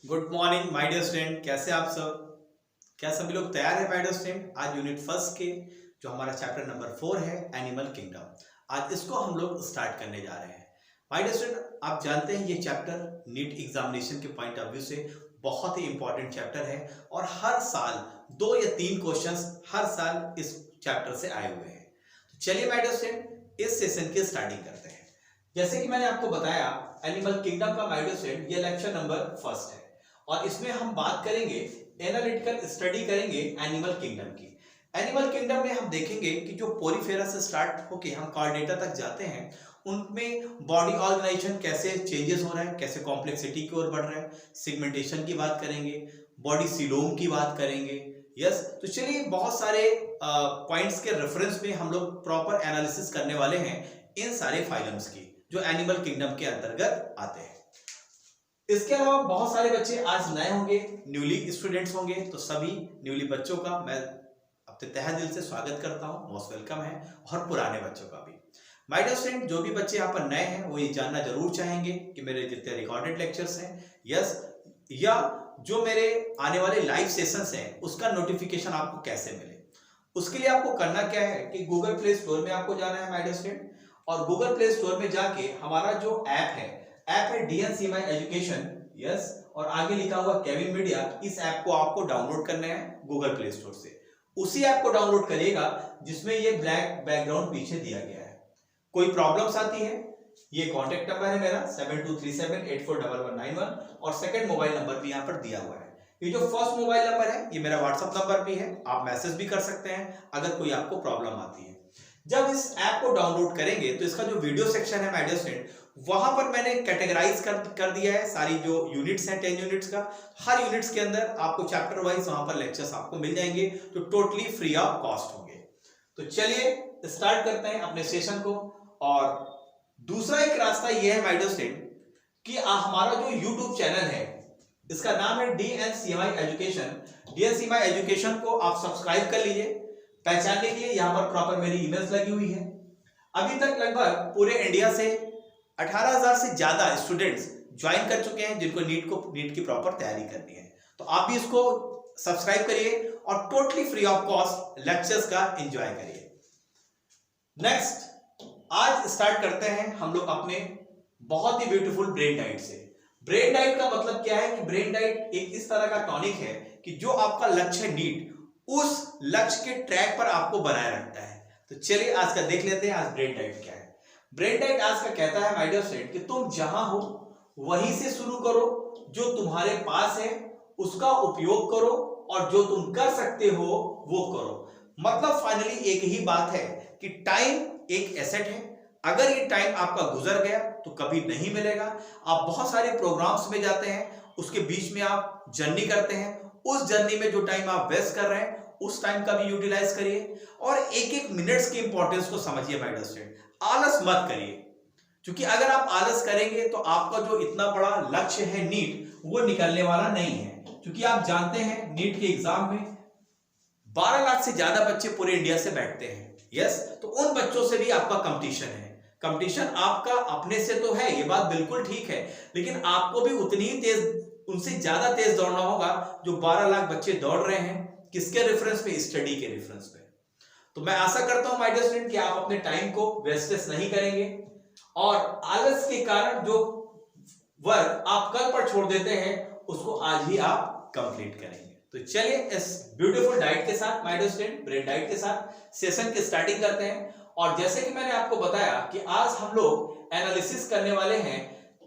Good morning my dear student, कैसे आप सब? क्या सभी लोग तैयार है माय डियर स्टूडेंट? आज यूनिट फर्स्ट के जो हमारा चैप्टर नंबर 4 है एनिमल किंगडम, आज इसको हम लोग स्टार्ट करने जा रहे हैं। माय डियर स्टूडेंट, आप जानते हैं ये चैप्टर नीट एग्जामिनेशन के पॉइंट ऑफ व्यू से बहुत ही इंपॉर्टेंट चैप्टर है और हर साल 2 या 3 क्वेश्चंस हर साल इस चैप्टर से आए हुए हैं। तो चलिए माय डियर स्टूडेंट, इस सेशन की स्टार्टिंग करते हैं। जैसे कि मैंने आपको बताया, एनिमल किंगडम का माय डियर स्टूडेंट ये लेक्चर नंबर फर्स्ट है और इसमें हम बात करेंगे, एनालिटिकल स्टडी करेंगे एनिमल किंगडम की। एनिमल किंगडम में हम देखेंगे कि जो पोरीफेरा से स्टार्ट होके हम कॉर्डेटा तक जाते हैं, उनमें बॉडी ऑर्गेनाइजेशन कैसे चेंजेस हो रहा है, कैसे कॉम्प्लेक्सिटी की ओर बढ़ रहा है, सेगमेंटेशन की बात करेंगे, बॉडी सीलोम की बात करेंगे। यस, तो चलिए बहुत सारे पॉइंट्स के रेफरेंस में हम लोग प्रॉपर एनालिसिस करने वाले हैं इन सारे फाइलम्स की जो एनिमल किंगडम के अंतर्गत आते हैं। इसके अलावा बहुत सारे बच्चे आज नए होंगे, न्यूली स्टूडेंट्स होंगे, तो सभी न्यूली बच्चों का मैं अपने तहे दिल से स्वागत करता हूं, मोस्ट वेलकम है। और पुराने बच्चों का भी। माय डियर स्टूडेंट, जो भी बच्चे यहाँ पर नए हैं वो ये जानना जरूर चाहेंगे कि मेरे जितने रिकॉर्डेड लेक्चर्स हैं, यस, या जो मेरे आने वाले लाइव सेशंस हैं उसका नोटिफिकेशन आपको कैसे मिले। उसके लिए आपको करना क्या है कि गूगल प्ले स्टोर में आपको जाना है माय डियर स्टूडेंट, और गूगल प्ले स्टोर में जाके हमारा जो ऐप है डीएनसी माई एजुकेशन, यस, और आगे लिखा हुआ केविन मीडिया, इस ऐप को आपको डाउनलोड करना है गूगल प्ले स्टोर से। उसी ऐप को डाउनलोड करिएगा जिसमें ये ब्लैक बैकग्राउंड पीछे दिया गया है। कोई प्रॉब्लम्स आती है, ये कॉन्टेक्ट नंबर है मेरा 7237841191 और सेकंड मोबाइल नंबर भी यहाँ पर दिया हुआ है। ये जो फर्स्ट मोबाइल नंबर है ये मेरा व्हाट्सएप नंबर भी है, आप मैसेज भी कर सकते हैं अगर कोई आपको प्रॉब्लम आती है। जब इस ऐप को डाउनलोड करेंगे तो इसका जो वीडियो सेक्शन है माय डियर स्टूडेंट, वहां पर मैंने कैटेगराइज कर दिया है सारी जो यूनिट्स हैं 10 यूनिट्स का। हर यूनिट्स के अंदर आपको चैप्टर वाइज वहां पर लेक्चर्स आपको मिल जाएंगे जो टोटली फ्री ऑफ कॉस्ट होंगे। तो चलिए स्टार्ट करते हैं अपने सेशन को। और दूसरा एक रास्ता यह है माय डियर स्टूडेंट कि हमारा जो यूट्यूब चैनल है इसका नाम है डीएनसीएमआई एजुकेशन। डीएनसीएमआई एजुकेशन को आप सब्सक्राइब कर लीजिए। पहचानने के लिए यहाँ पर प्रॉपर मेरी ईमेल्स लगी हुई है। अभी तक लगभग पूरे इंडिया से 18,000 से ज्यादा स्टूडेंट्स ज्वाइन कर चुके हैं जिनको नीट की प्रॉपर तैयारी करनी है। तो आप भी इसको सब्सक्राइब करिए और totally free of cost lectures का एंजॉय करिए। नेक्स्ट, आज स्टार्ट करते हैं हम लोग अपने बहुत ही ब्यूटीफुल ब्रेन डाइट से। ब्रेन डाइट का मतलब क्या है कि ब्रेन डाइट एक इस तरह का टॉनिक है कि जो आपका लक्ष्य है नीट, उस लक्ष्य के ट्रैक पर आपको बनाए रखता है। तो चलिए आज का देख लेते हैं आज ब्रेन डाइट क्या है। ब्रेन डाइट आज का कहता है माय डियर फ्रेंड कि तुम जहां हो वहीं से शुरू करो, जो तुम्हारे पास है उसका उपयोग करो और जो तुम कर सकते हो वो करो। मतलब फाइनली एक ही बात है कि टाइम एक एसेट है। अगर ये टाइम आपका गुजर गया तो कभी नहीं मिलेगा। आप बहुत सारे प्रोग्राम्स में जाते हैं, उसके बीच में आप जर्नी करते हैं, उस जर्नी में जो टाइम आप वेस्ट कर रहे हैं उस टाइम का भी यूटिलाइज करिए और एक एक मिनट्स की इंपॉर्टेंस को समझिए माय डियर स्टूडेंट। आलस मत करिए, क्योंकि अगर आप आलस करेंगे तो आपका जो इतना बड़ा लक्ष्य है नीट, वो निकलने वाला नहीं है। क्योंकि आप जानते हैं नीट के एग्जाम में 12 लाख से ज्यादा बच्चे पूरे इंडिया से बैठते हैं। यस, तो उन बच्चों से भी आपका कंपटीशन है। कंपटीशन आपका अपने से तो है, ये बात बिल्कुल ठीक है, लेकिन आपको भी उतनी ही तेज, उनसे ज्यादा तेज दौड़ना होगा जो 12 लाख बच्चे दौड़ रहे हैं। किसके रेफरेंस पे? स्टडी के रेफरेंस पे। तो मैं आशा करता हूं माय डियर स्टूडेंट कि आप अपने टाइम को वेस्टेज नहीं करेंगे और आलस के कारण जो वर्क आप कल पर छोड़ देते हैं उसको आज ही आप कंप्लीट करेंगे। तो चलिए इस ब्यूटीफुल डाइट के साथ my dear student, brain diet के साथ सेशन की स्टार्टिंग करते हैं। और जैसे कि मैंने आपको बताया कि आज हम लोग एनालिसिस करने वाले हैं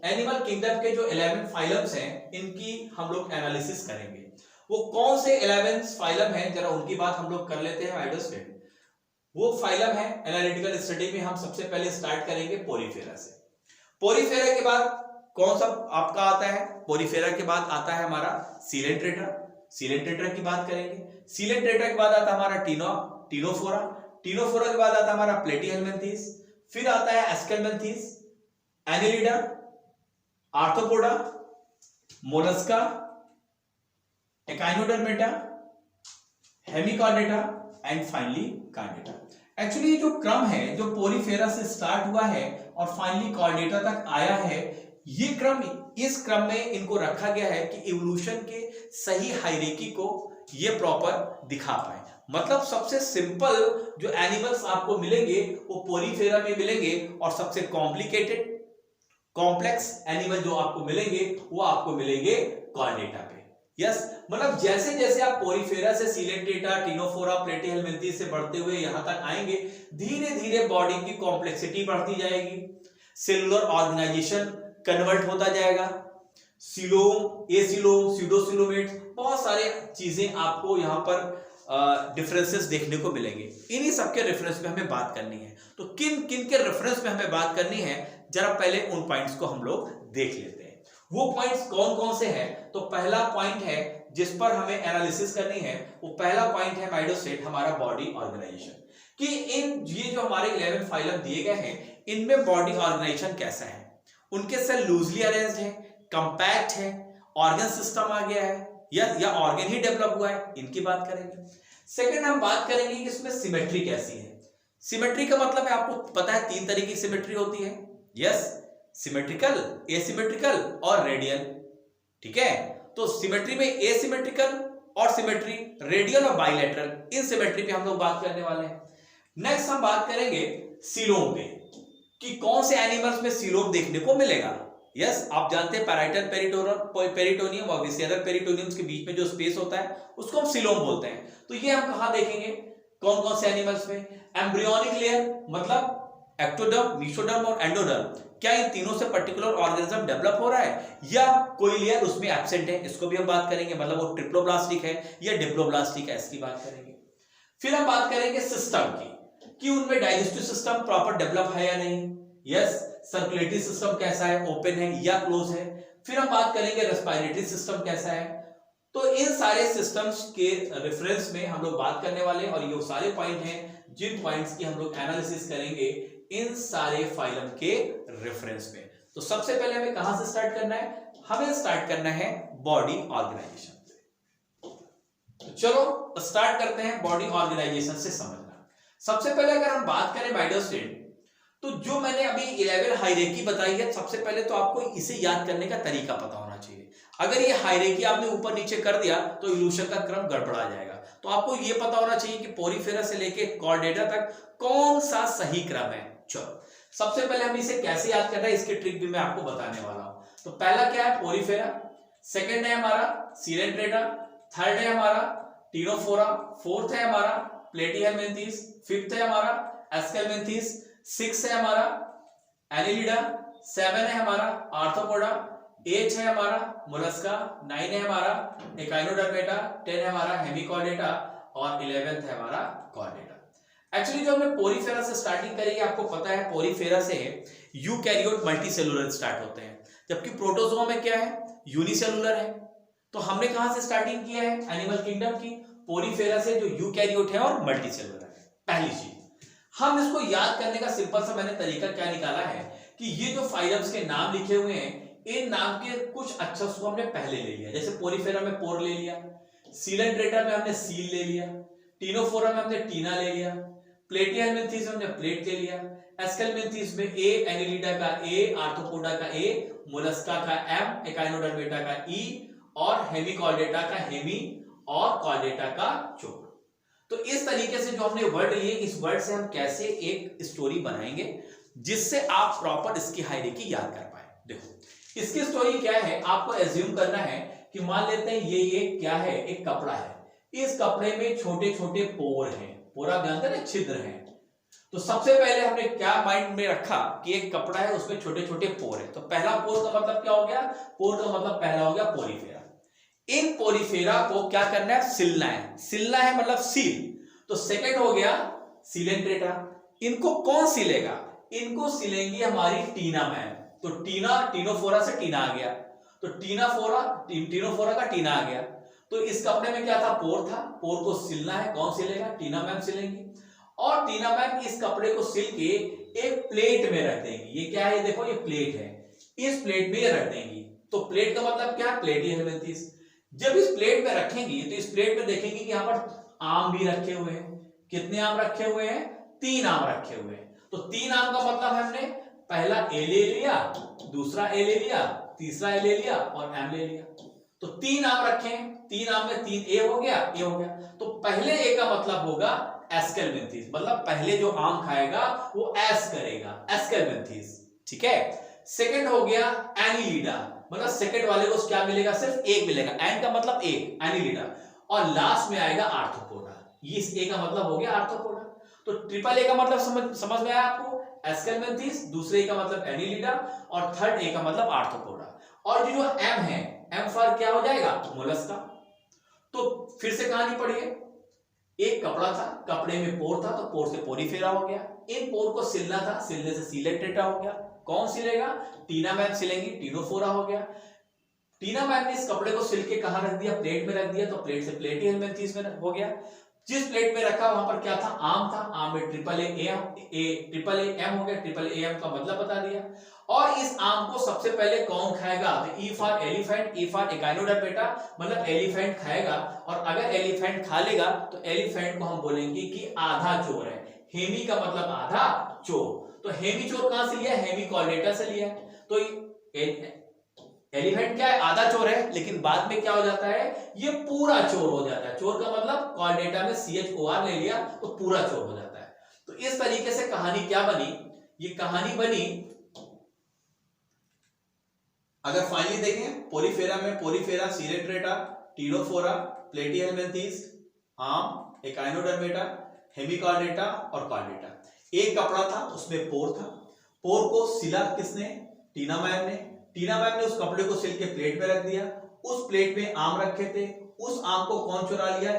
एनिमल किंगडम के जो 11 फाइलम्स हैं, इनकी हम लोग एनालिसिस करेंगे। वो कौन से 11 फाइलम हैं, जरा उनकी बात हम लोग कर लेते हैं माय डियर स्टूडेंट। वो फाइलम है एनालिटिकल स्टडी में हम सबसे पहले स्टार्ट करेंगे पोरीफेरा से। पोरीफेरा के बाद कौन सा आपका आता है? पोरीफेरा के बाद आता है हमारा सीलेंट्रेटा। सीलेंट्रेटा की बात करेंगे। सीलेंट्रेटा के बाद आता है हमारा टीनोफोरा। टीनोफोरा के बाद आता है हमारा प्लेटीहेलमिन्थीस। फिर आता है Aschelminthes, Annelida, Arthropoda, Mollusca, Echinodermata, Hemichordata and finally Chordata. Actually जो क्रम है जो पोरीफेरा से स्टार्ट हुआ है और फाइनली कॉर्डेटा तक आया है, ये क्रम, इस क्रम में इनको रखा गया है कि इवोल्यूशन के सही हायरार्की को ये प्रॉपर दिखा पाए। मतलब सबसे सिंपल जो एनिमल्स आपको मिलेंगे वो पोरीफेरा में मिलेंगे, और सबसे कॉम्प्लिकेटेड कॉम्प्लेक्स एनिमल जो आपको मिलेंगे वो आपको मिलेंगे कॉर्डेटा पे। यस, मतलब जैसे जैसे आप पोरीफेरा से सीलेंट्रेटा, टिनोफोरा, प्लेटीहेलमिन्थीस से बढ़ते हुए यहां तक आएंगे, धीरे धीरे बॉडी की कॉम्प्लेक्सिटी बढ़ती जाएगी, सेलुलर ऑर्गेनाइजेशन कन्वर्ट होता जाएगा, सिलोम, एसिलोम, स्यूडोसिलोमेट्स, बहुत सारे चीजें आपको यहां पर डिफरेंसेस देखने को मिलेंगे। इन्हीं सबके रेफरेंस में हमें बात करनी है। तो किन किन के रेफरेंस में हमें बात करनी है, जरा पहले उन पॉइंट्स को हम लोग देख लेते हैं। वो पॉइंट्स कौन कौन से हैं? तो पहला पॉइंट है जिस पर हमें एनालिसिस करनी है, वो पहला पॉइंट है माइडोसेट, हमारा बॉडी ऑर्गेनाइजेशन, कि इन ये जो हमारे 11 फाइलम दिए गए हैं, इनमें बॉडी ऑर्गेनाइजेशन कैसा है, उनके सेल लूजली अरेंज्ड है, कंपैक्ट है, ऑर्गन सिस्टम आ गया है या ऑर्गन ही डेवलप हुआ है, इनकी बात करेंगे। सेकंड हम बात करेंगे कि इसमें सिमेट्री कैसी है। सिमेट्री का मतलब है, आपको पता है 3 तरीके की सिमेट्री होती है। यस, सिमेट्रिकल, एसिमेट्रिकल और रेडियल। ठीक है, तो सिमेट्री में एसिमेट्रिकल और सिमेट्री, रेडियल और बाइलेटरल, इन सिमेट्री पे हम लोग बात करने वाले हैं। नेक्स्ट हम बात करेंगे सीलोम पे, कि कौन से एनिमल्स में सीलोम देखने को मिलेगा। यस, आप जानते हैं पैराइटल पेरिटोनियम और विसेरल पेरिटोनियम के बीच में जो स्पेस होता है उसको हम सीलोम बोलते हैं। तो ये हम कहां देखेंगे, कौन कौन से एनिमल्स में? एम्ब्रियोनिक लेयर, मतलब एक्टोडर्म, मेसोडर्म और एंडोडर्म, क्या इन तीनों से पर्टिकुलर ऑर्गेनिज्म डेवलप हो रहा है या कोई लेयर उसमें एब्सेंट है, इसको भी हम बात करेंगे। मतलब वो ट्रिप्लोब्लास्टिक है या डिप्लोब्लास्टिक है, इसकी बात करेंगे। फिर हम बात करेंगे सिस्टम की, कि उनमें डाइजेस्टिव सिस्टम प्रॉपर डेवलप है या नहीं। यस, सर्कुलेटरी सिस्टम कैसा है, ओपन है या क्लोज है। फिर हम बात करेंगे रेस्पिरेटरी सिस्टम कैसा है। तो इन सारे सिस्टम्स के रेफरेंस में हम लोग बात करने वाले हैं, और ये सारे पॉइंट हैं जिन पॉइंट्स की हम लोग एनालिसिस करेंगे इन सारे फाइलम के रेफरेंस में। तो सबसे पहले हमें कहां से स्टार्ट करना है? हमें स्टार्ट करना है बॉडी ऑर्गेनाइजेशन से। तो चलो स्टार्ट करते हैं बॉडी ऑर्गेनाइजेशन से समझना। सबसे पहले अगर हम बात करें माइडोसेट, तो जो मैंने अभी 11 हायरार्की बताई है, सबसे पहले तो आपको इसे याद करने का तरीका पता होना चाहिए। अगर ये हायरार्की आपने ऊपर नीचे कर दिया तो इवोल्यूशन का क्रम गड़बड़ा जाएगा। तो आपको ये पता होना चाहिए कि पोरीफेरा से लेके कॉर्डेटा तक कौन सा सही क्रम है। चलो सबसे पहले हम इसे कैसे याद करना है, इसकी ट्रिक भी मैं आपको बताने वाला हूं। तो पहला क्या है? पोरीफेरा। सेकंड है हमारा सीलेंट्रेटा। थर्ड है हमारा टिनोफोरा। फोर्थ है हमारा प्लेटीहेलमिन्थीस। फिफ्थ है हमारा एस्केलमिन्थीस। 6 है हमारा एनिलिडा। 7 है हमारा आर्थ्रोपोडा। 8 है हमारा मोलस्का। 9 है हमारा एकाइनोडर्मेटा। 10 है हमारा हेमिकॉर्डेटा और 11th है हमारा कॉर्डेटा। एक्चुअली जो हमने पोरीफेरा से स्टार्टिंग करी है, आपको पता है पोरीफेरा से यूकैरियोट मल्टीसेलुलर स्टार्ट होते हैं, जबकि प्रोटोजोआ में क्या है? यूनिसेलुलर है। तो हमने कहां से स्टार्टिंग किया है एनिमल किंगडम की? पोरीफेरा से, जो यूकैरियोट है और मल्टीसेलुलर है। पहली चीज हम इसको याद करने का सिंपल सा मैंने तरीका क्या निकाला है कि ये जो फाइलम्स के नाम लिखे हुए हैं, इन नाम के कुछ अक्षर को हमने पहले ले लिया। जैसे पोरीफेरा में पोर ले लिया, सीलेंट्रेटा में हमने सील ले लिया, टिनोफोरा में हमने टीना ले लिया, प्लेटीहेलमिन्थीस में हमने प्लेट ले लिया, एस्केलमिन्थीस में ए, एनिलिडा का ए, आर्थ्रोपोडा का ए, मोलस्का का एम, एकाइनोडर्मेटा का ई और हेमिकॉर्डेटा का हेमी और कॉर्डेटा का चोक। तो इस तरीके से जो हमने वर्ड लिए, इस वर्ड से हम कैसे एक स्टोरी बनाएंगे जिससे आप प्रॉपर इसकी हायरार्की याद कर पाए। देखो इसकी स्टोरी क्या है, आपको एज्यूम करना है कि मान लेते हैं ये क्या है, एक कपड़ा है। इस कपड़े में छोटे छोटे पोर हैं, पोर आप जानते हैं ना, छिद्र हैं। तो सबसे पहले हमने क्या माइंड में रखा कि एक कपड़ा है, उसमें छोटे छोटे पोर है। तो पहला पोर का मतलब क्या हो गया? पोर का मतलब पहला हो गया पोरीफेरा। इन पोरीफेरा को क्या करना है? सिलना है। सिलना है मतलब सील। तो सेकंड हो गया सीलेंट्रेटा। इनको कौन सिलेगा? इनको सिलेंगी हमारी टीना मैम। तो टीना, टिनोफोरा से टीना आ गया, तो टिनोफोरा का टीना आ गया। तो इस कपड़े में क्या था? पोर था। पोर को सिलना है, कौन सिलेगा? टीना मैम सिलेंगी। और टीना मैम इस कपड़े को सिल के एक प्लेट में रख देंगी। ये क्या है? देखो ये प्लेट है, इस प्लेट में ये रख देंगी। तो प्लेट का मतलब क्या? प्लेटीहेलमिन्थीस। जब इस प्लेट में रखेंगी तो इस प्लेट में देखेंगे कि यहां पर आम भी रखे हुए हैं। कितने आम रखे हुए हैं? 3 आम रखे हुए हैं। तो 3 आम का मतलब हमने पहला ए ले लिया, दूसरा ए ले लिया, तीसरा ए ले लिया और एम ले लिया। तो 3 आम रखे, 3 आम में 3 ए हो गया, ए हो गया। तो पहले ए का मतलब होगा एस्केलमेंथिस, मतलब पहले जो आम खाएगा वो एस करेगा, एस्केलमेंथिस, ठीक है। सेकंड हो गया एनिलिडा, मतलब सेकंड वाले को क्या मिलेगा, सिर्फ एक मिलेगा, एन का मतलब एक, एनिलिडा। और लास्ट में आएगा आर्थ्रोपोडा, ये इस ए का मतलब हो गया आर्थ्रोपोडा। तो ट्रिपल ए का मतलब समझ में आया आपको, एस्केलमेंथिस, दूसरे का मतलब एनिलिडा और थर्ड ए का मतलब आर्थ्रोपोडा। और जो एम है, एम फॉर क्या हो जाएगा, मोलस्का। तो फिर से कहानी पढ़िए, एक कपड़ा था, कपड़े में पोर था, तो पोर से पोरीफेरा हो गया। इन पोर को सिलना था, सिलने से सीलेक्टेटा हो गया। कौन सिलेगा, टीना मैम सिलेंगी, टीनोफोरा हो गया। टीना मैम ने इस कपड़े को सिल के कहां रख दिया, प्लेट में रख दिया, तो प्लेट से प्लेटी हेलमिंथेस में हो गया। जिस प्लेट में रखा वहां पर क्या था, आम था, आम में ट्रिपल ए एम हो गया, ट्रिपल ए एम का मतलब बता दिया। और इस आम को सबसे पहले कौन खाएगा, तो E for elephant, E for echinodermata, मतलब एलिफेंट खाएगा। और अगर एलिफेंट खा लेगा तो एलिफेंट को हम बोलेंगे कि आधा चोर है। हेमी का मतलब आधा चोर, तो हेमी चोर कहां से लिया, हेमिकॉर्डेटा से लिया। तो एलिफेंट क्या है, आधा चोर है, लेकिन बाद में क्या हो जाता है, ये पूरा चोर हो जाता है। चोर का मतलब कॉर्डेटा में CHOR ले लिया तो पूरा चोर हो जाता है। तो इस तरीके से कहानी क्या बनी, ये कहानी बनी। अगर फाइनली देखें, पोरीफेरा में पोरीफेरा, सीलेंट्रेटा, टीनोफोरा, प्लेटीहेलमिंथेस, आम, एकाइनोडर्मेटा, हेमिकॉर्डेटा और कॉर्डेटा। एक कपड़ा था, उसमें पोर था, पोर को सिला किसने, टीना मैम ने। टीना मैम ने उस कपड़े को सिल के प्लेट में रख दिया, उस प्लेट में आम रखे थे, उस आम को कौन चुरा लिया,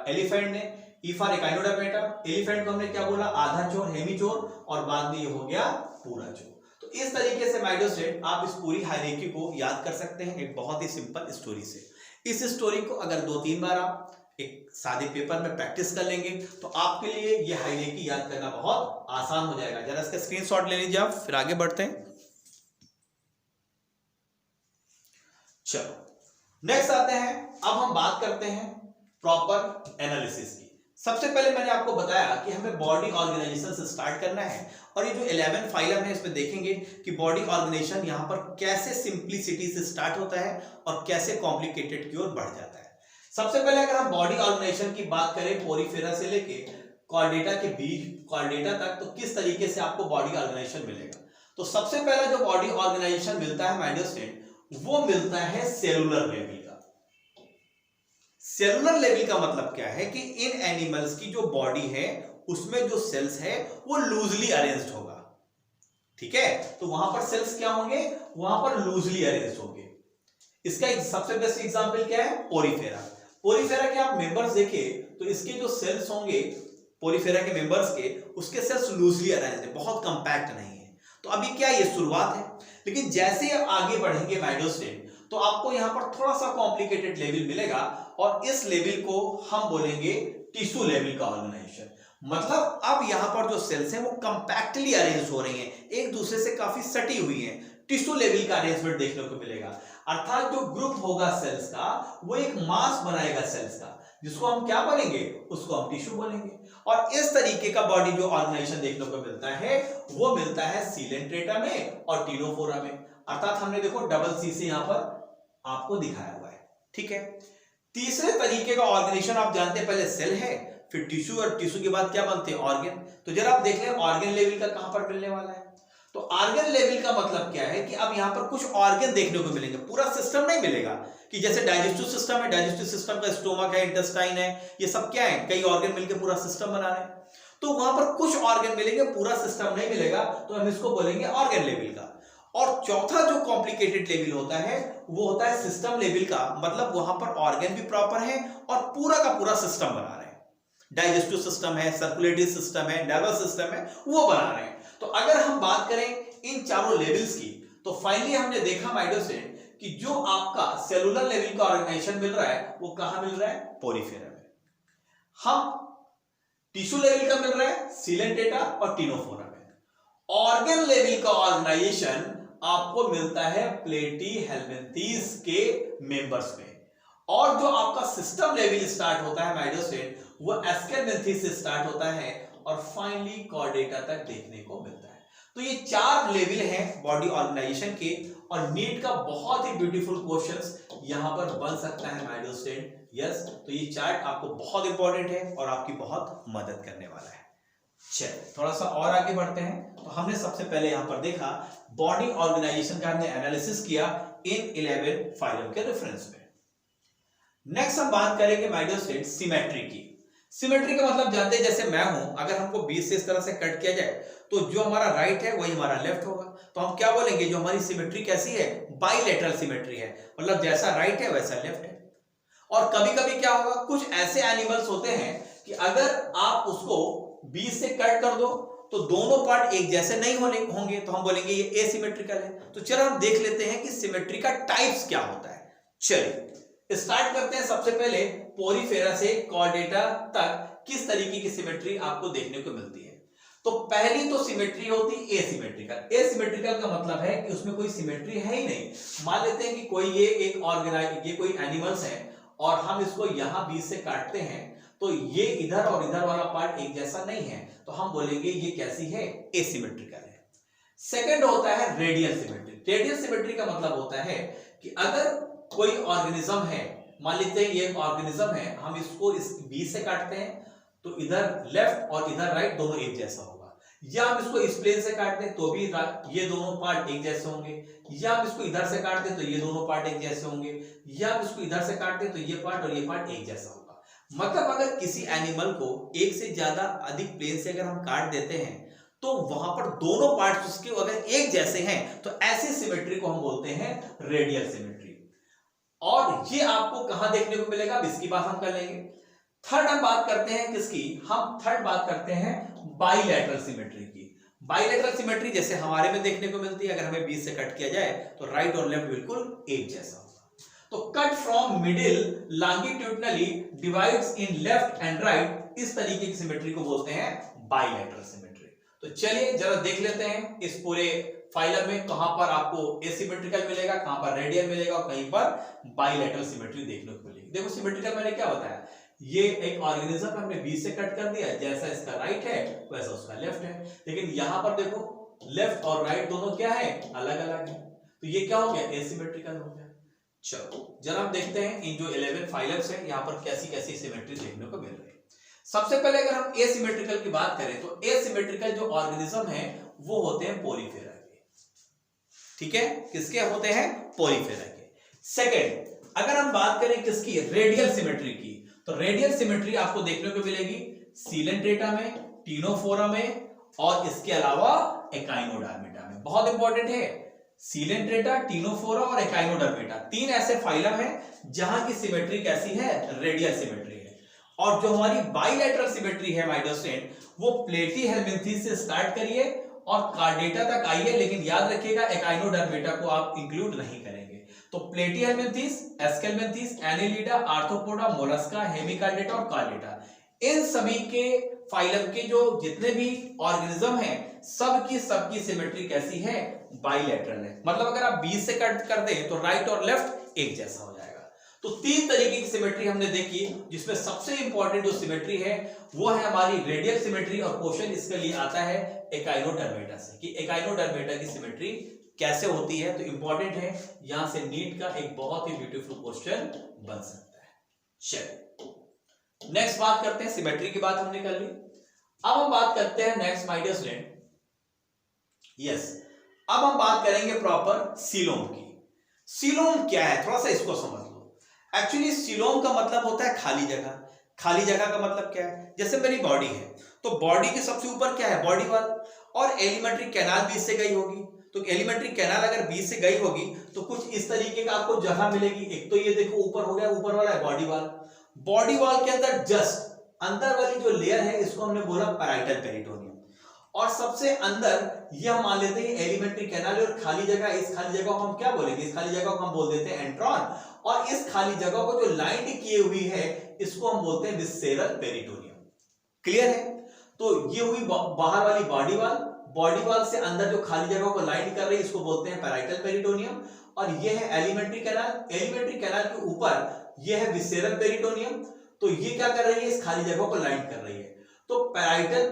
एलिफेंट ने। ई फॉर एकाइनोडर्मेटा, एलिफेंट को हमने क्या बोला, आधा चोर, हेमी चोर, और बाद में ये हो गया पूरा चोर। तो इस तरीके से माय डियर स्टूडेंट आप इस पूरी हायरार्की को याद कर सकते हैं एक बहुत ही सिंपल स्टोरी से। इस स्टोरी को अगर 2-3 बार आप एक सादे पेपर में प्रैक्टिस कर लेंगे तो आपके लिए ये हायरार्की याद करना बहुत आसान हो जाएगा। जरा इसका स्क्रीनशॉट ले लीजिए आप, फिर आगे बढ़ते हैं। चलो नेक्स्ट आते हैं, अब हम बात करते हैं प्रॉपर एनालिसिस की। सबसे पहले मैंने आपको बताया कि हमें बॉडी ऑर्गेनाइजेशन से स्टार्ट करना है, और ये जो 11 फाइलम है इसमें देखेंगे कि बॉडी ऑर्गेनाइजेशन यहां पर कैसे सिंप्लिसिटी से स्टार्ट होता है और कैसे कॉम्प्लिकेटेड की ओर बढ़ जाता है। सबसे पहले अगर हम बॉडी ऑर्गेनाइजेशन की बात करें, पोरीफेरा से लेके कॉर्डेटा के बीच कॉर्डेटा तक, तो किस तरीके से आपको बॉडी ऑर्गेनाइजेशन मिलेगा। तो सबसे पहला जो बॉडी ऑर्गेनाइजेशन मिलता है माय डियर स्टूडेंट, वो मिलता है सेलुलर लेवल का। सेलुलर लेवल का मतलब क्या है कि इन एनिमल्स की जो बॉडी है उसमें जो सेल्स है वो लूजली अरेंज्ड होगा, ठीक है। तो वहां पर सेल्स क्या होंगे, वहां पर लूजली अरेंज्ड होंगे। इसका एक सबसे बेस्ट एग्जांपल क्या है, पोरीफेरा। पोरीफेरा के आप मेंबर्स देखें तो इसके जो सेल्स होंगे पोरीफेरा के मेंबर्स के, उसके सेल्स लूजली अरेंज्ड है, बहुत कंपैक्ट नहीं है। तो अभी क्या ये शुरुआत है, लेकिन जैसे आप आगे बढ़ेंगे माय डियर स्टूडेंट तो आपको यहां पर थोड़ा सा कॉम्प्लिकेटेड लेवल मिलेगा, और इस लेवल को हम बोलेंगे टिश्यू लेवल का ऑर्गेनाइजेशन। मतलब अब यहां पर जो सेल्स हैं वो कंपैक्टली अरेंज हो रही हैं, एक दूसरे से काफी सटी हुई हैं, टिश्यू लेवल का अरेंजमेंट देखने को मिलेगा। अर्थात जो ग्रुप होगा सेल्स का वो एक मास बनाएगा सेल्स का, जिसको हम क्या बोलेंगे, उसको हम टिश्यू बोलेंगे। और इस तरीके का बॉडी जो ऑर्गेनाइजेशन देखने को मिलता है वो मिलता है सीलेंट्रेटा में और टीनोफोरा में। अर्थात हमने देखो डबल सी से यहां पर आपको दिखाया हुआ है, ठीक है। तीसरे तरीके का ऑर्गेनाइजेशन आप जानते हैं, पहले सेल है, फिर टिश्यू, और टिश्यू के बाद क्या बनते हैं, ऑर्गन। तो जरा आप देख लें ऑर्गन लेवल का कहां पर मिलने वाला है। तो ऑर्गन लेवल का मतलब क्या है कि अब यहां पर कुछ ऑर्गन देखने को मिलेंगे, पूरा सिस्टम नहीं मिलेगा। कि जैसे डाइजेस्टिव सिस्टम है, डाइजेस्टिव सिस्टम का स्टोमक है, इंटेस्टाइन है, ये सब क्या है, कई ऑर्गन मिलकर पूरा सिस्टम बना रहे हैं। तो वहां पर कुछ ऑर्गन मिलेंगे, पूरा सिस्टम नहीं मिलेगा, तो हम इसको बोलेंगे ऑर्गन लेवल का। और चौथा जो कॉम्प्लिकेटेड लेवल होता है वो होता है सिस्टम लेवल का, मतलब वहां पर ऑर्गन भी प्रॉपर है और पूरा का पूरा सिस्टम बना रहे हैं। डाइजेस्टिव सिस्टम है, सर्कुलेटरी सिस्टम है, नर्वस सिस्टम है, वो बना रहे हैं। तो अगर हम बात करें इन चारों लेवल्स की, तो फाइनली हमने देखा माय डियर स्टूडेंट कि जो आपका सेलुलर लेवल का ऑर्गेनाइजेशन मिल रहा है वो कहां मिल रहा है, पोरीफेरा में। हम टिश्यू लेवल का मिल रहा है सीलेंट्रेटा और टीनोफोरा में। ऑर्गन लेवल का ऑर्गेनाइजेशन आपको मिलता है प्लेटीहेलमिंथेस के मेंबर्स में। और जो आपका सिस्टम लेवल स्टार्ट होता है माय डियर स्टूडेंट वो एस्केलमेंथेस से स्टार्ट होता है और फाइनली कॉर्डेटा तक देखने को मिलता है। तो ये 4 लेवल हैं बॉडी ऑर्गेनाइजेशन के, और नीट का बहुत ही ब्यूटीफुल क्वेश्चंस यहां पर बन सकता है माय डियर स्टूडेंट। यस, तो ये चार्ट आपको बहुत इंपॉर्टेंट है और आपकी बहुत मदद करने वाला है। चलिए थोड़ा सा और आगे बढ़ते हैं। तो हमने सबसे पहले यहां पर देखा बॉडी ऑर्गेनाइजेशन का हमने एनालिसिस किया इन 11 फाइलम के रेफरेंस में। नेक्स्ट हम बात करेंगे माय डियर स्टूडेंट सिमेट्री की। सिमेट्री का मतलब जानते हैं, जैसे मैं हूं, अगर हमको बीच से इस तरह से कट किया जाए तो जो हमारा राइट है वही हमारा लेफ्ट होगा। तो हम क्या बोलेंगे, जो हमारी सिमेट्री कैसी है, बाइलेटरल सिमेट्री है, मतलब जैसा राइट है वैसा लेफ्ट है। और कभी कभी क्या होगा, कुछ ऐसे एनिमल्स होते हैं कि अगर आप उसको बीच से कट कर दो तो दोनों पार्ट एक जैसे नहीं होंगे, तो हम बोलेंगे ये एसिमेट्रिकल है। तो चलो हम देख लेते हैं कि सिमेट्री का टाइप्स क्या होता है। चलिए स्टार्ट करते हैं। सबसे पहले पोरीफेरा से कॉर्डेटा तक किस तरीके की सिमेट्री आपको देखने को मिलती है। तो पहली तो सिमेट्री होती है एसिमेट्रिकल। एसिमेट्रिकल का मतलब है कि उसमें कोई सिमेट्री है ही नहीं। मान लेते हैं कि कोई ये एक ऑर्गेनाइज, ये कोई एनिमल्स है और हम इसको यहां बीच से काटते हैं तो ये इधर और इधर वाला पार्ट एक जैसा नहीं है, तो हम बोलेंगे ये कैसी है, एसिमेट्रिकल है। सेकंड होता है रेडियल सिमेट्री। रेडियल सिमेट्री का मतलब होता है कि अगर कोई ऑर्गेनिज्म है, मान लेते हैं ये एक ऑर्गेनिज्म है, हम इसको इस बीच से काटते हैं तो इधर लेफ्ट और इधर राइट दोनों एक जैसा होगा, या हम इसको इस प्लेन से काटते हैं तो भी ये दोनों पार्ट एक जैसे होंगे, या हम इसको इधर से काटते हैं तो ये दोनों पार्ट एक जैसे होंगे, या हम इसको इधर से काटते हैं तो ये पार्ट और ये पार्ट एक जैसा होगा। मतलब अगर किसी एनिमल को एक से ज्यादा अधिक प्लेन से अगर हम काट देते हैं तो वहां पर दोनों पार्ट्स उसके अगर एक जैसे हैं तो ऐसी सिमेट्री को हम बोलते हैं रेडियल सिमेट्री। और ये आपको कहां देखने को मिलेगा, इसकी बात हम कर लेंगे। थर्ड हम बात करते हैं किसकी, हम थर्ड बात करते हैं बाइलेटरल सिमेट्री की। बाइलेटरल सिमेट्री जैसे हमारे में देखने को मिलती है, अगर हमें बीच से कट किया जाए तो राइट और लेफ्ट बिल्कुल एक जैसा होगा। तो cut from middle longitudinally divides in left and right, इस तरीके की सिमेट्री को बोलते हैं बाइलेटरल सिमेट्री। तो चलिए जरा देख लेते हैं इस पूरे फाइलम में कहां पर आपको एसिमेट्रिकल मिलेगा, कहां पर रेडियल मिलेगा और कहीं पर बाइलेटरल सिमेट्री देखने को मिलेगी। देखो सिमेट्रिकल मैंने क्या बताया, ये एक ऑर्गेनिज्म हमने बीच से कट कर दिया, जैसा इसका राइट है वैसा उसका लेफ्ट है। लेकिन यहां पर देखो लेफ्ट और राइट दोनों क्या है, अलग अलग है, तो ये क्या हो गया, एसिमेट्रिकल हो गया। चलो जरा हम देखते हैं इन जो 11 फाइलम्स है यहां पर कैसी कैसी सिमेट्री देखने को मिल रही है। सबसे पहले अगर हम एसिमेट्रिकल की बात करें तो एसिमेट्रिकल जो ऑर्गेनिज्म है वो होते हैं पोरीफेरा के। ठीक है, किसके होते हैं, पोरीफेरा के। सेकंड अगर हम बात करें किसकी, रेडियल सिमेट्री की, तो रेडियल सिमेट्री आपको देखने को मिलेगी सीलेंट्रेटा में, टीनोफोरा में और इसके अलावा एकाइनोडर्मेटा में। बहुत इंपॉर्टेंट है, सीलेंट्रेटा, टीनोफोरा और एकाइनोडर्मेटा, 3 ऐसे फाइलम हैं जहां की सिमेट्री कैसी है, रेडियल सिमेट्री है। और जो हमारी बाइलेटरल सिमेट्री है माय डियर स्टूडेंट, वो प्लेटीहेल्मिन्थेस से स्टार्ट करिए और कार्डेटा तक आइए, लेकिन याद रखिएगा एकाइनोडर्मेटा को आप इंक्लूड नहीं करेंगे। तो Platyhelminthes, Aschelminthes, Annelida, Arthropoda, Mollusca, Hemichordata और कार्डेटा, इन सभी के फाइलम के जो जितने भी ऑर्गेनिज्म हैं सबकी सिमेट्री कैसी है, बाइलेटरल है। मतलब अगर आप बीच से कट कर दें तो राइट और लेफ्ट एक जैसा हो जाएगा। तो 3 तरीके की सिमेट्री हमने देखी, जिसमें सबसे इंपॉर्टेंट जो सिमेट्री है वो है हमारी रेडियल सिमेट्री, और क्वेश्चन इसके लिए आता है एकाइनोडर्मेटा से कि एकाइनोडर्मेटा की सिमेट्री कैसे होती है। तो इंपॉर्टेंट है, यहां से नीट का एक बहुत ही ब्यूटीफुल क्वेश्चन बन सकता है। चलिए नेक्स्ट बात करते हैं, सिमेट्री की बात हमने कर ली। अब हम बात करते हैं next my dear student, yes अब हम बात करेंगे प्रॉपर सीलोम की। सीलोम क्या है, थोड़ा सा इसको समझ लो। एक्चुअली सीलोम का मतलब होता है खाली जगह। खाली जगह का मतलब क्या है, जैसे मेरी बॉडी है तो बॉडी के सबसे ऊपर क्या है, बॉडी वाल, और एलिमेंट्री कैनाल बीच से गई होगी। तो एलिमेंट्री कैनाल अगर बीच से गई होगी तो कुछ इस तरीके का आपको जगह मिलेगी। एक तो ये देखो ऊपर हो गया, ऊपर वाला है बॉडी वाल। बॉडी वॉल के अंदर जस्ट अंदर वाली जो लेयर है इसको हमने बोला पैराइटल पेरिटोनियम, और सबसे अंदर यह मान लेते हैं एलिमेंट्री कैनाल, और खाली जगह, इस खाली जगह को हम क्या बोलेंगे, इस खाली जगह को हम बोल देते हैं एंट्रॉन, और इस खाली जगह को जो लाइन किए हुई है इसको हम बोलते हैं विस्सेरल पेरिटोनियम। क्लियर है, तो ये हुई बाहर वाली बॉडी वॉल। बॉडी वॉल से अंदर जो खाली जगह को लाइन कर रही है इसको बोलते हैं पैराइटल पेरिटोनियम, और ये है एलिमेंट्री कैनाल। एलिमेंट्री कैनाल के ऊपर ये है विस्सेरल पेरिटोनियम। तो ये क्या कर रही है, इस खाली जगह को लाइन कर रही है। तो पैराइटल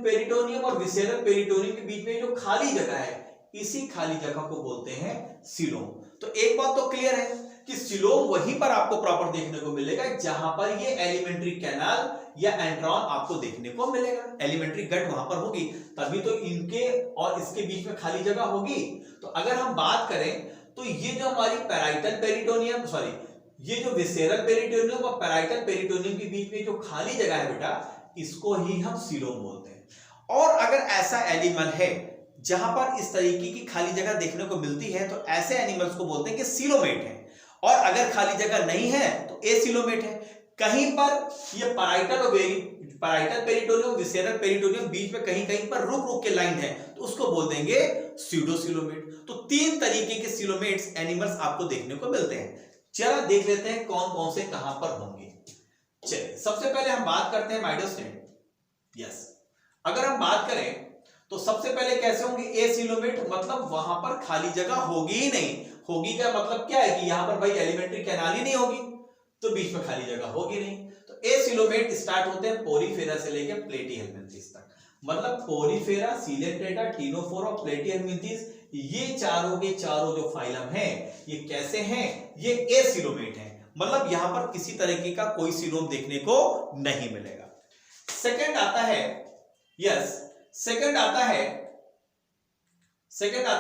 पेरिटोनियम और विसेरल पेरिटोनियम के बीच में जो खाली जगह है, इसी खाली जगह को बोलते हैं सीलोम। तो एक बात तो क्लियर है कि सीलोम वहीं पर आपको प्रॉपर देखने को मिलेगा जहां पर ये एलिमेंट्री कैनाल या एंड्रॉन आपको देखने को मिलेगा। एलिमेंट्री गट वहां पर होगी, तभी तो इनके और इसके बीच में खाली जगह होगी। तो अगर हम बात करें तो ये जो हमारी पैराइटल पेरिटोनियम, सॉरी, ये जो विसेरल पेरिटोनियम और पैराइटल पेरिटोनियम के बीच में जो खाली जगह है बेटा, इसको ही हम सीलोम बोलते हैं। और अगर ऐसा एनिमल है जहां पर इस तरीके की खाली जगह देखने को मिलती है, तो ऐसे एनिमल्स को बोलते हैं कि सीलोमेट है। और अगर खाली जगह नहीं है तो एसीलोमेट है। कहीं पर ये पैराइटल पेरिटोनियम विसेरल पेरिटोनियम बीच में कहीं कहीं पर रुक रुक के लाइन है, तो उसको बोल देंगे स्यूडोसीलोमेट। तो 3 तरीके के सीलोमेट्स एनिमल्स आपको देखने को मिलते हैं। चलो देख लेते हैं कौन कौन से कहां पर होंगे। चलिए सबसे पहले हम बात करते हैं माइडोस्टेट। यस, अगर हम बात करें तो सबसे पहले कैसे होंगे एसीलोमेट, मतलब वहां पर खाली जगह होगी ही नहीं। होगी का मतलब क्या है कि यहां पर भाई एलिमेंट्री कैनाल ही नहीं होगी, तो बीच में खाली जगह होगी नहीं। तो एसीलोमेट स्टार्ट होते हैं पोरीफेरा से लेकर प्लेटिहेल्मिन्थेस तक, मतलब पोरीफेरा, सीलेंट्रेटा, टीनोफोरा, प्लेटिहेल्मिन्थेस, ये चारों के चारों जो फाइलम हैं ये कैसे हैं, ये एसीलोमेट हैं। मतलब यहां पर किसी तरीके का कोई सीलोम देखने को नहीं मिलेगा। सेकंड आता है, यस, सेकंड आता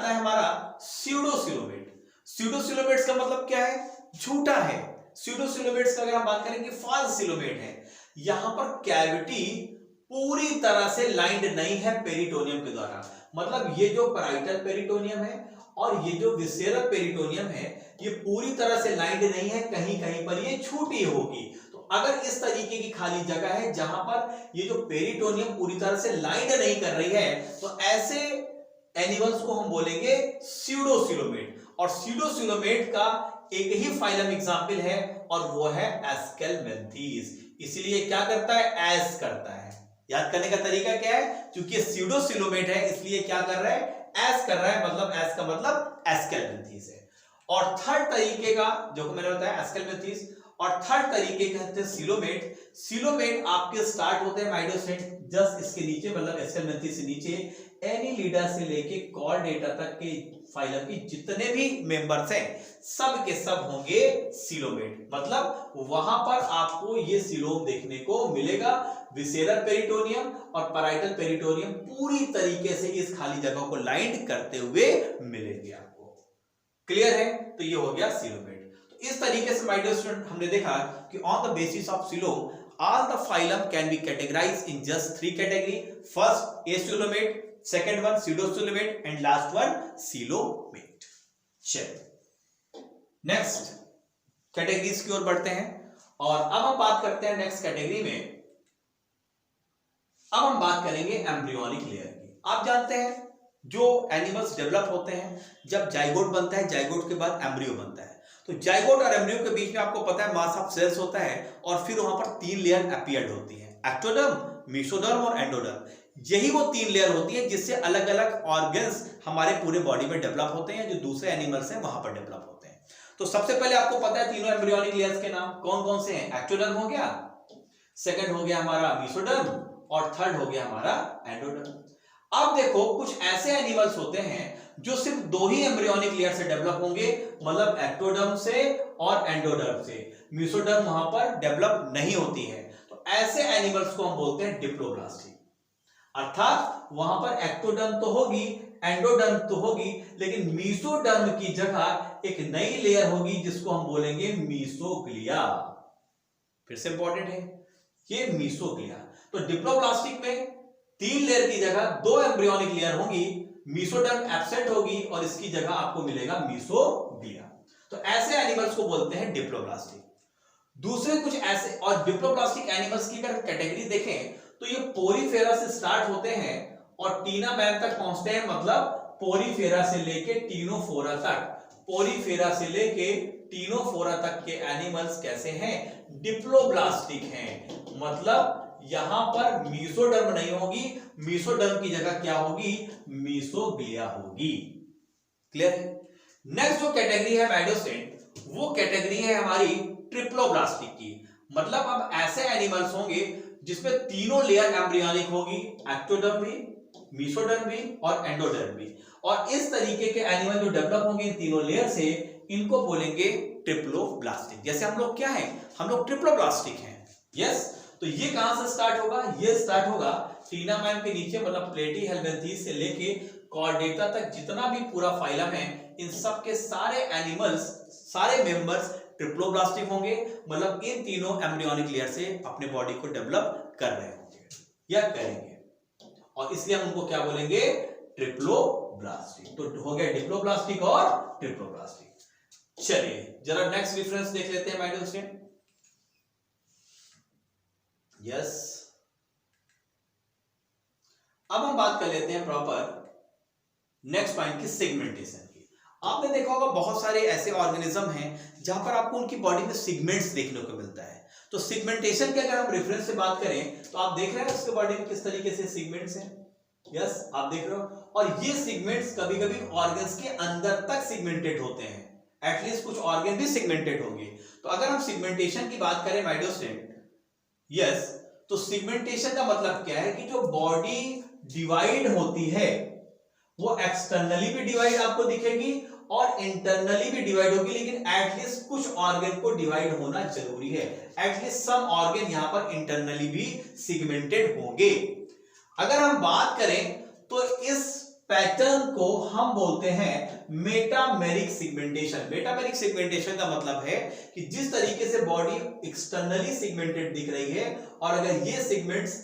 है हमारा स्यूडोसीलोमेट। स्यूडोसीलोमेट्स का मतलब क्या है, झूठा है। स्यूडोसीलोमेट्स का अगर हम बात करें कि फॉल्स सीलोमेट है, यहां पर कैविटी पूरी तरह से लाइंड नहीं है पेरिटोनियम के द्वारा। मतलब ये जो पैराइटल पेरिटोनियम है और ये जो विसेरल पेरिटोनियम है, ये पूरी तरह से लाइंड नहीं है, कहीं कहीं पर ये छूटी होगी। तो अगर इस तरीके की खाली जगह है जहां पर ये जो पेरिटोनियम पूरी तरह से लाइंड नहीं कर रही है, तो ऐसे एनिमल्स को हम बोलेंगे स्यूडोसीलोमेट। और स्यूडोसीलोमेट का एक ही फाइलम एग्जाम्पल है और वो है एस्केलमेंथीज। इसलिए क्या करता है, एस करता है। याद करने का तरीका क्या है, क्योंकि स्यूडोसीलोमेट है इसलिए क्या कर रहा है, एस कर रहा है, मतलब एस का मतलब एस्केलमेंथीज है। और थर्ड तरीके का जो मैंने बताया एस्केलमेंथीज, और थर्ड तरीके कहते हैं सीलोमेट। सीलोमेट आपके स्टार्ट होते हैं माइडोस्टेट जस्ट इसके नीचे, मतलब एस्केलमेंथीज से नीचे एनीलिडा से लेके कॉर्डेटा तक के फाइलम के जितने भी मेंबर्स हैं सब के सब होंगे सीलोमेट। मतलब वहां पर आपको ये सीलोम देखने को मिलेगा। विसेरल पेरिटोनियम और पैराइटल पेरिटोनियम पूरी तरीके से इस खाली जगह को लाइंड करते हुए मिलेंगे आपको। क्लियर है, तो ये हो गया सीलोमेट। तो इस तरीके से माय डियर स्टूडेंट हमने देखा कि on the basis of coelom all the phylum can be categorized in just 3 category. First acoelomate, second one pseudocoelomate and last one coelomate. चलिए नेक्स्ट कैटेगरीज की ओर बढ़ते हैं और अब हम बात करते हैं नेक्स्ट कैटेगरी में। अब हम बात करेंगे एम्ब्रियोनिक लेयर की। आप जानते हैं जो एनिमल्स डेवलप होते हैं, जब जाइगोट बनता है, जाइगोट के बाद एम्ब्रियो बनता है, तो जाइगोट और एम्ब्रियो के बीच में आपको पता है मास ऑफ सेल्स होता है और फिर वहां पर 3 लेयर अपीयर्ड होती है, एक्टोडर्म, मेसोडर्म और एंडोडर्म। यही वो 3 लेयर होती है जिससे अलग अलग ऑर्गन्स हमारे पूरे बॉडी में डेवलप होते हैं, जो दूसरे एनिमल्स हैं वहां पर डेवलप होते हैं। तो सबसे पहले आपको पता है तीनों एम्ब्रियोनिक लेयर्स के नाम कौन कौन से हैं। एक्टोडर्म हो गया, सेकंड हो गया हमारा मेसोडर्म और थर्ड हो गया हमारा एंडोडर्म। अब देखो कुछ ऐसे एनिमल्स होते हैं जो सिर्फ 2 ही एम्ब्रियोनिक लेयर से डेवलप होंगे, मतलब एक्टोडर्म से और एंडोडर्म से। मेसोडर्म वहां पर डेवलप नहीं होती है, तो ऐसे एनिमल्स को हम बोलते हैं डिप्लोब्लास्टी। अर्थात वहां पर एक्टोडर्म तो होगी, एंडोडर्म तो होगी, लेकिन मेसोडर्म की जगह एक नई लेयर होगी जिसको हम बोलेंगे मेसोग्लिया। फिर से इंपॉर्टेंट है ये मेसोग्लिया। तो डिप्लोब्लास्टिक में 3 लेयर की जगह 2 एम्ब्रियोनिक लेयर होंगी, मेसोडर्म एब्सेंट होगी और इसकी जगह आपको मिलेगा मेसोग्लिया। तो ऐसे एनिमल्स को बोलते हैं डिप्लोब्लास्टिक। दूसरे कुछ ऐसे और डिप्लोब्लास्टिक एनिमल्स की अगर कैटेगरी देखें तो ये पोरीफेरा से स्टार्ट होते हैं और टीना मैम तक पहुंचते हैं, मतलब पोरीफेरा से लेके टीनोफोरा तक। पोरीफेरा से लेके टीनोफोरा तक के एनिमल्स कैसे हैं, डिप्लोब्लास्टिक हैं। मतलब यहां पर मेसोडर्म नहीं होगी, मेसोडर्म की जगह क्या होगी, मेसोग्लिया होगी। क्लियर है। नेक्स्ट जो कैटेगरी है माइडोस्टेट, वो कैटेगरी है हमारी ट्रिप्लोब्लास्टिक की। मतलब अब ऐसे एनिमल्स होंगे जिसमें तीनों लेयर एम्ब्रियोनिक होगी, एक्टोडर्म भी, मेसोडर्म भी और एंडोडर्म भी। और इस तरीके के एनिमल जो डेवलप होंगे इन तीनों लेयर से, इनको बोलेंगे ट्रिप्लोब्लास्टिक। जैसे हम लोग क्या है, हम लोग ट्रिप्लोब्लास्टिक हैं। यस, तो ये कहां से स्टार्ट होगा, ये स्टार्ट होगा टीना मैम के नीचे, मतलब प्लेटीहेल्मिन्थेस से लेके कॉर्डेटा तक जितना भी पूरा फाइलम है, इन सब के सारे एनिमल्स, सारे मेंबर्स ट्रिप्लोब्लास्टिक होंगे, मतलब इन तीनों एम्ब्रियोनिक लेयर से अपने बॉडी को डेवलप कर रहे होंगे या करेंगे, और इसलिए हम उनको क्या बोलेंगे, ट्रिप्लोब्लास्टिक। तो हो गया डिप्लोब्लास्टिक और ट्रिप्लोब्लास्टिक। चलिए जरा नेक्स्ट रेफरेंस देख लेते हैं माय डियर स्टूडेंट। यस, अब हम बात कर लेते हैं प्रॉपर नेक्स्ट पॉइंट की, सेगमेंटेशन की। आपने देखा होगा बहुत सारे ऐसे ऑर्गेनिज्म हैं जहां पर आपको उनकी बॉडी में सिगमेंट्स देखने को मिलता है। तो सिगमेंटेशन के अगर हम रेफरेंस से बात करें तो आप देख रहे हैं उसके बॉडी में किस तरीके से सिगमेंट्स हैं। यस, आप देख रहे हो, और ये सिगमेंट्स कभी कभी ऑर्गन्स के अंदर तक सिगमेंटेड होते हैं, एटलीस्ट कुछ ऑर्गन भी सिगमेंटेड होंगे। तो अगर हम सिगमेंटेशन की बात करें माय डियर स्टूडेंट, यस, तो सिगमेंटेशन का मतलब क्या है कि जो बॉडी डिवाइड होती है वो एक्सटर्नली भी डिवाइड आपको दिखेगी और इंटरनली भी डिवाइड होगी, लेकिन एटलीस्ट कुछ ऑर्गन को डिवाइड होना जरूरी है, एटलीस्ट सम ऑर्गन यहां पर इंटरनली भी सिगमेंटेड होंगे। अगर हम बात करें तो इस पैटर्न को हम बोलते हैं मेटामेरिक सिगमेंटेशन। मेटामेरिक सिगमेंटेशन का मतलब है कि जिस तरीके से बॉडी एक्सटर्नली सिगमेंटेड दिख रही है और अगर ये सिगमेंट्स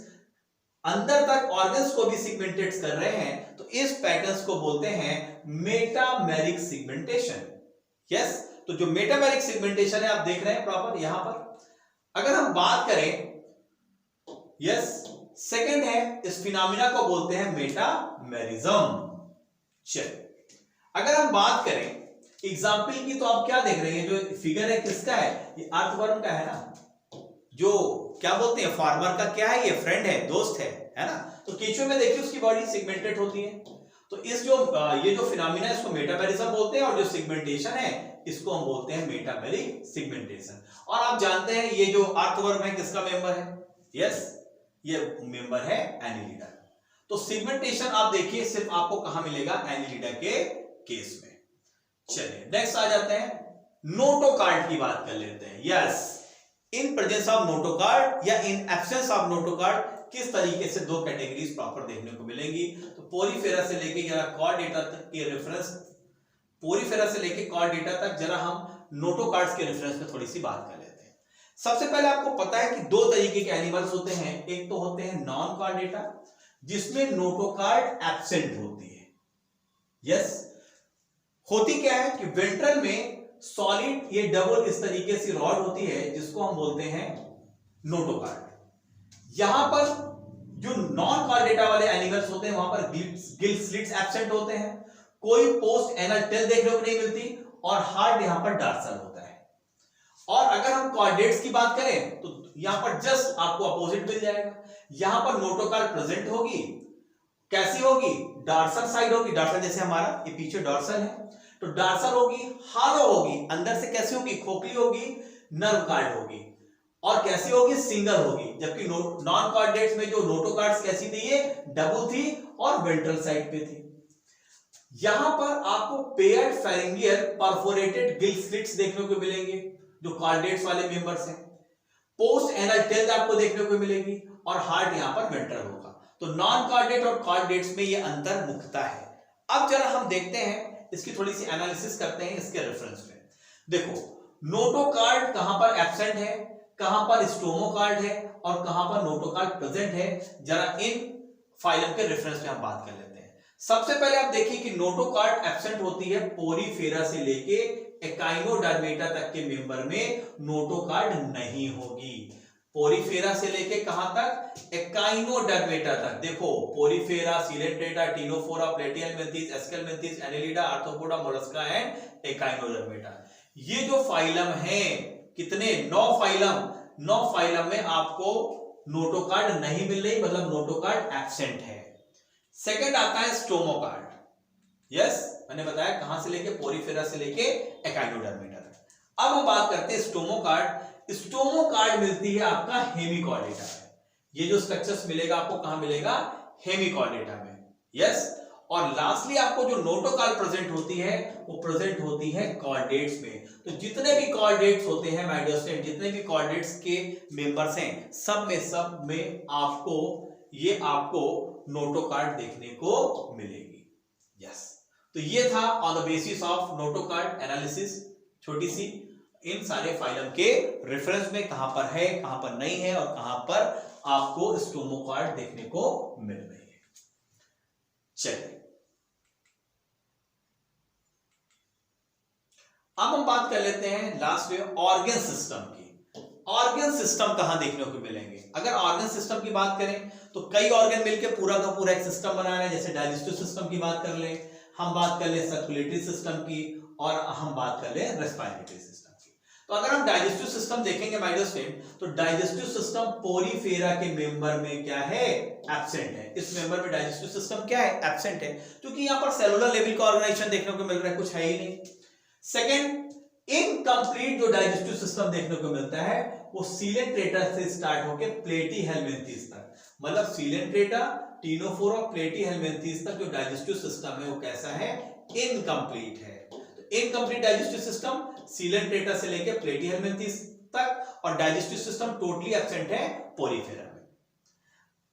अंदर तक ऑर्गन्स को भी सिगमेंटेड कर रहे हैं, तो इस पैटर्न्स को बोलते हैं मेटामेरिक सिगमेंटेशन। यस, तो जो मेटामेरिक सिगमेंटेशन है आप देख रहे हैं प्रॉपर यहां पर। अगर हम बात करें, यस, सेकंड है, इस फिनोमिना को बोलते हैं मेटामेरिज्म। चलिए अगर हम बात करें एग्जाम्पल की, तो आप क्या देख रहे हैं, जो फिगर है किसका है, ये अर्थवर्म का है ना, जो क्या बोलते हैं फार्मर का क्या है, ये फ्रेंड है, दोस्त है ना। तो केचुए में देखिए उसकी बॉडी सिगमेंटेड होती है। तो इस जो ये जो फिनोमिना है इसको मेटामेरिज्म बोलते हैं, और जो सिगमेंटेशन है इसको हम बोलते हैं मेटामेरिक सिगमेंटेशन। और आप जानते हैं ये जो अर्थवर्म है किसका मेंबर है, यस, ये मेंबर है एनिलिडा। तो सिगमेंटेशन आप देखिए सिर्फ आपको कहां मिलेगा, एनिलिडा के केस में। चलिए नेक्स्ट आ जाते हैं, नोटोकार्ड की बात कर लेते हैं। Yes, in presence of notochord या इन एब्सेंस ऑफ नोटोकार्ड किस तरीके से दो कैटेगरीज प्रॉपर देखने को मिलेंगी। तो पोरीफेरा से लेके जरा कॉर्डेटा तक के रेफरेंस, पोरीफेरा से लेके कॉर्डेटा तक जरा हम नोटोकार्ड्स के रेफरेंस पे थोड़ी सी बात कर लेते हैं। सबसे पहले आपको पता है कि दो तरीके के एनिमल्स होते हैं, एक तो होते हैं नॉन कॉर्डेटा जिसमें नोटोकार्ड एब्सेंट होती है। यस, होती क्या है कि वेंट्रल में सॉलिड ये डबल इस तरीके से रॉड होती है जिसको हम बोलते हैं नोटोकार्ड। यहां पर जो नॉन कॉर्डेटा वाले एनिमल्स होते हैं वहां पर गिल स्लिट्स एब्सेंट होते हैं, कोई पोस्ट एनल टेल देखने को नहीं मिलती, और हार्ड यहां पर डॉर्सल होता है। और अगर हम कॉर्डेट्स की बात करें तो यहां पर जस्ट आपको अपोजिट मिल जाएगा, यहां पर नोटोकार्ड प्रेजेंट होगी, कैसी होगी, डॉर्सल साइड होगी, डॉर्सल जैसे हमारा ये पीछे डॉर्सल है, तो डॉर्सल होगी, हालो होगी, अंदर से कैसी होगी, खोखली होगी, नर्व कार्ड होगी, और कैसी होगी, सिंगल होगी। जबकि नॉन कॉर्डेट्स में जो नोटोकार्ड्स कैसी थी, ये डबल थी और वेंट्रल साइड पे थी। यहां पर आपको पेयर्ड फेरिंगियल परफोरेटेड गिल स्लिट्स देखने को मिलेंगे जो कॉर्डेट्स वाले मेंबर्स हैं, पोस्ट एनल टेल आपको देखने को मिलेगी, और हार्ट यहां पर वेंट्रल होगा। तो नॉन कॉर्डेट और कॉर्डेट्स में ये अंतर मुख्यता है। अब जरा हम देखते हैं इसकी थोड़ी सी एनालिसिस करते हैं इसके रेफरेंस में। देखो नोटोकार्ड कहां पर एब्सेंट है, कहां पर स्टोमोकार्ड है, और कहां पर नोटोकार्ड प्रेजेंट है, जरा इन फाइलम के रेफरेंस में हम बात कर लेते हैं। सबसे पहले आप देखिए कि नोटोकार्ड एब्सेंट होती है पोरीफेरा से लेके एकाइनोडर्मेटा तक के मेंबर में नोटोकार्ड नहीं होगी। पोरीफेरा से लेके कहां तक, एकाइनोडर्मेटा तक। देखो Porifera, Coelenterata, Ctenophora, Platyhelminthes, Aschelminthes, Annelida, Arthropoda, Mollusca and Echinodermata. ये जो फाइलम है, कितने, 9 फाइलम, 9 फाइलम में आपको नोटोकार्ड नहीं मिल रही, मतलब नोटोकार्ड एब्सेंट है। सेकंड आता है स्टोमोकार्ड। यस, मैंने बताया कहां से लेके, पोरीफेरा से लेके एकाइनोडर्मेटा तक। अब हम बात करते हैं स्टोमोकार्ड। स्टोमोकार्ड मिलती है आपका हेमिकॉर्डेटा में। ये जो स्ट्रक्चर्स मिलेगा आपको कहां मिलेगा, हेमिकॉर्डेटा में। यस, और लास्टली आपको जो नोटोकॉर्ड प्रेजेंट होती है वो प्रेजेंट होती है कॉर्डेट्स में। तो जितने भी कॉर्डेट्स होते हैं माय डियर स्टूडेंट, जितने भी कॉर्डेट्स के मेंबर्स हैं सब में आपको नोटोकॉर्ड देखने को मिलेगी। यस, तो ये था on the basis of notochord analysis, छोटी सी इन सारे फाइलम के रेफरेंस में कहां पर है, कहां पर नहीं है और कहां पर आपको स्टोमोकॉर्ड देखने को मिल रही है। चलिए अब हम बात कर लेते हैं लास्ट में ऑर्गन सिस्टम की। ऑर्गन सिस्टम कहां देखने को मिलेंगे? अगर ऑर्गन सिस्टम की बात करें तो कई ऑर्गन मिलकर पूरा का पूरा एक सिस्टम बना रहे हैं। जैसे डाइजेस्टिव सिस्टम की बात कर लें, हम बात कर लें सर्कुलेटरी सिस्टम की, और हम बात कर लें रेस्पिरेटरी सिस्टम की। तो अगर हम डाइजेस्टिव सिस्टम देखेंगे माय डियर स्टूडेंट, तो डाइजेस्टिव सिस्टम पोरीफेरा के मेंबर में क्या है, एब्सेंट है। इस मेंबर में डाइजेस्टिव सिस्टम क्या है, एब्सेंट है, क्योंकि यहां पर सेलुलर लेवल का ऑर्गेनाइजेशन देखने को मिल रहा है, कुछ है ही नहीं। सेकेंड, इनकम्प्लीट जो डाइजेस्टिव सिस्टम देखने को मिलता है वो सीलेंट्रेटा से स्टार्ट होकर प्लेटी हेलमिंथेस तक, मतलब सीलेंट्रेटा, टीनोफोरा, प्लेटी हेलमिंथेस तक जो डाइजेस्टिव सिस्टम है वो कैसा है, इनकम्प्लीट है। तो इनकम्प्लीट डाइजेस्टिव सिस्टम सीलेंट्रेटा से लेकर प्लेटी हेलमिंथेस तक, और डाइजेस्टिव सिस्टम टोटली एब्सेंट है पोरीफेरा में।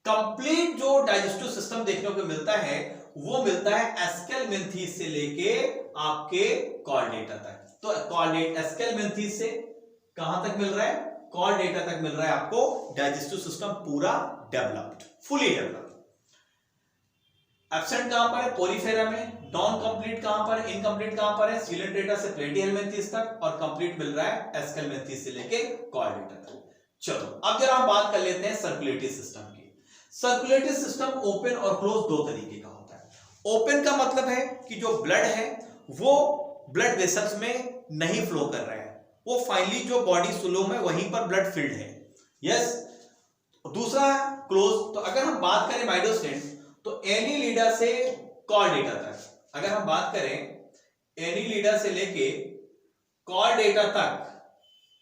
कंप्लीट जो डाइजेस्टिव सिस्टम देखने को मिलता है वो मिलता है एस्केलमेंथीस से लेके आपके कॉर्डेटा तक। तो एस्केलमेंथीस से कहां तक मिल रहा है, कॉर्डेटा तक मिल रहा है आपको डाइजेस्टिव सिस्टम पूरा डेवलप्ड, फुली डेवलप्ड। एब्सेंट कहां पर है, पोरीफेरा में। नॉन कंप्लीट कहां पर है, इनकम्प्लीट कहां पर है, सीलेंट्रेटा से प्लेटी हेलमिंथेस तक, और कंप्लीट मिल रहा है एस्केलमेंथीस से लेके कॉर्डेटा तक। चलो अब जरा हम बात कर लेते हैं सर्कुलेटरी सिस्टम की। सर्कुलेटरी सिस्टम ओपन और क्लोज दो तरीके का होता है। ओपन का मतलब है कि जो ब्लड है वो ब्लड वेसल्स में नहीं फ्लो कर रहा है, वो फाइनली जो बॉडी सुलोम है वहीं पर ब्लड फिल्ड है। यस, दूसरा क्लोज। तो अगर हम बात करें माय डियर स्टूडेंट, तो एनीलिडा से कॉर्डेटा तक, अगर हम बात करें एनीलिडा से लेके कॉर्डेटा तक,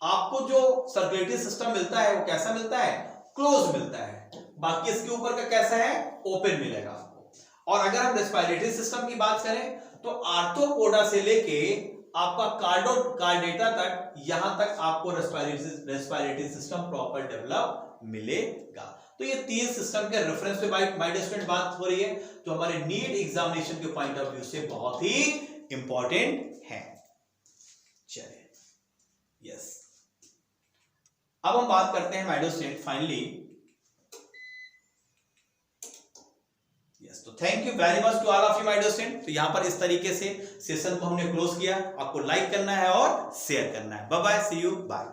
आपको जो सर्कुलेटरी सिस्टम मिलता है वो कैसा मिलता है, क्लोज मिलता है। बाकी इसके ऊपर का कैसा है, ओपन मिलेगा आपको। और अगर हम रेस्पिरेटरी सिस्टम की बात करें तो आर्थ्रोपोडा से लेके आपका कार्डेटा तक, यहां तक आपको रेस्पिरेटरी सिस्टम प्रॉपर डेवलप मिलेगा। तो ये तीन सिस्टम के रेफरेंस पे माय डियर स्टूडेंट बात हो रही है, जो हमारे नीट एग्जामिनेशन के पॉइंट ऑफ व्यू से बहुत ही इंपॉर्टेंट है। चलिए, यस, अब हम बात करते हैं माय डियर स्टूडेंट फाइनली। तो thank you very much to all of you my dear student. तो यहां पर इस तरीके से सेशन को हमने क्लोज किया। आपको लाइक करना है और शेयर करना है। Bye bye, see you, bye.